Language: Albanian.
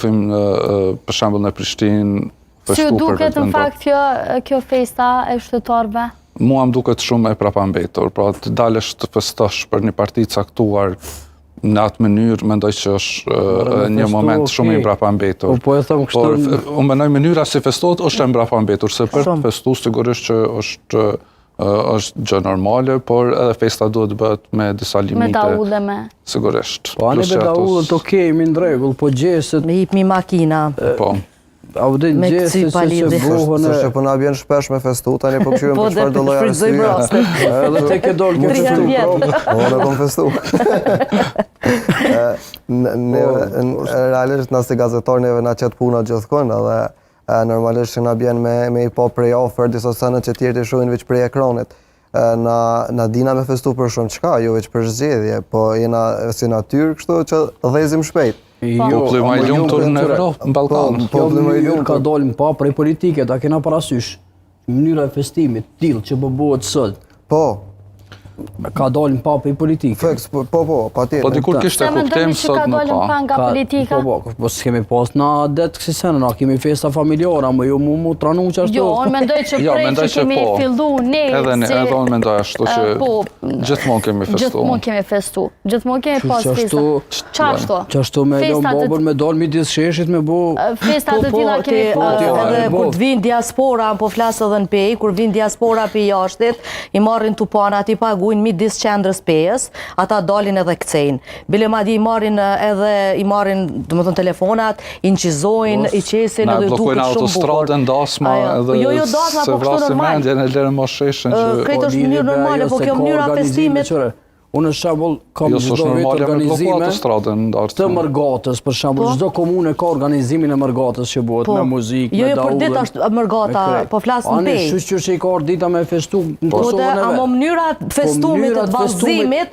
Për shembull në Prishtinë Si ju duket në fakt kjo festa e shtetarëve? Mua më duket shumë e prapambetur, pra të dalësh të festosh për një parti caktuar në atë mënyrë, mendoj që është një moment shumë i prapambetur. Por unë mendoj mënyra si festohet është e prapambetur, se për të festuar sigurisht që është gjë normale, por edhe festa duhet bëhet me disa limite. Me daulle me. Sigurisht. Po anë me daullët okej, mi ndregull, po gjeset... Me hip mi makina. Po. Audin gjeset se që buhën e... Se po na bjen shpesh me festu, tani po këshyrim për çfarë do lloj shfrytëzojmë rastin. Edhe te ke dorë ke festu. Unë kom festu. Realisht na si gazetar neve na qet puna gjithkohë edhe normalisht që na bjen me i po prej ofër disa sene që tjerë të shohin veç prej ekranit. Na dina me festu për shumë çka, jo veç për zgjedhje, po jena si natyrë kështu që dhezim shpejt. Populli më i lumtur në Europë, në Ballkan. Populli më i lumtur ka dalë pa prej politike, ta kena parasysh. Mënyra e festimit tillë që po bëhet sot. Po. Ka dalë pa prej politike. Po, patjetër. Po dikur kishte kuptim sot nuk ka. Pa nga politika? Po s'kemi pas na det kësi sene, na kemi festa familjare, më jo mu tranu që ashtu. Jo, unë mendoj që prej që kemi fillu ne... Edhe unë mendoj ashtu që gjithmonë kemi festu. Gjithmonë kemi festu. Gjithmonë kemi pas festa. Qashtu? Qashtu me lëmë babër me dalë midis sheshit me bu... Festat të tilla kemi pas. Edhe kur të vinë diaspora, po flasë edhe në pej, kur vinë diaspora për jashtit, i marrin tupanat, i paguajnë midis qendrës pejës, ata dalin edhe kcejnë. Bile madje i marrin domethënë telefonat, i nqizojnë, i qesin edhe duket shumë bukur. Na blokojnë autostradën, dasma edhe se vrasin mendjen e lërë më sheshen që... Këtë është mënyrë normale, po kjo mënyra festimit... Unë në shembull kam çdo vit organizime të mërgatës, për shembull çdo komunë ka organizimin e mërgatës që bëhet me muzikë, me daullë. Jo, për ditë është mërgata, po flas në pej. Anë shoqëri që i ka dita me festu në Kosovën. Po, mënyra festumit, të vallëzimit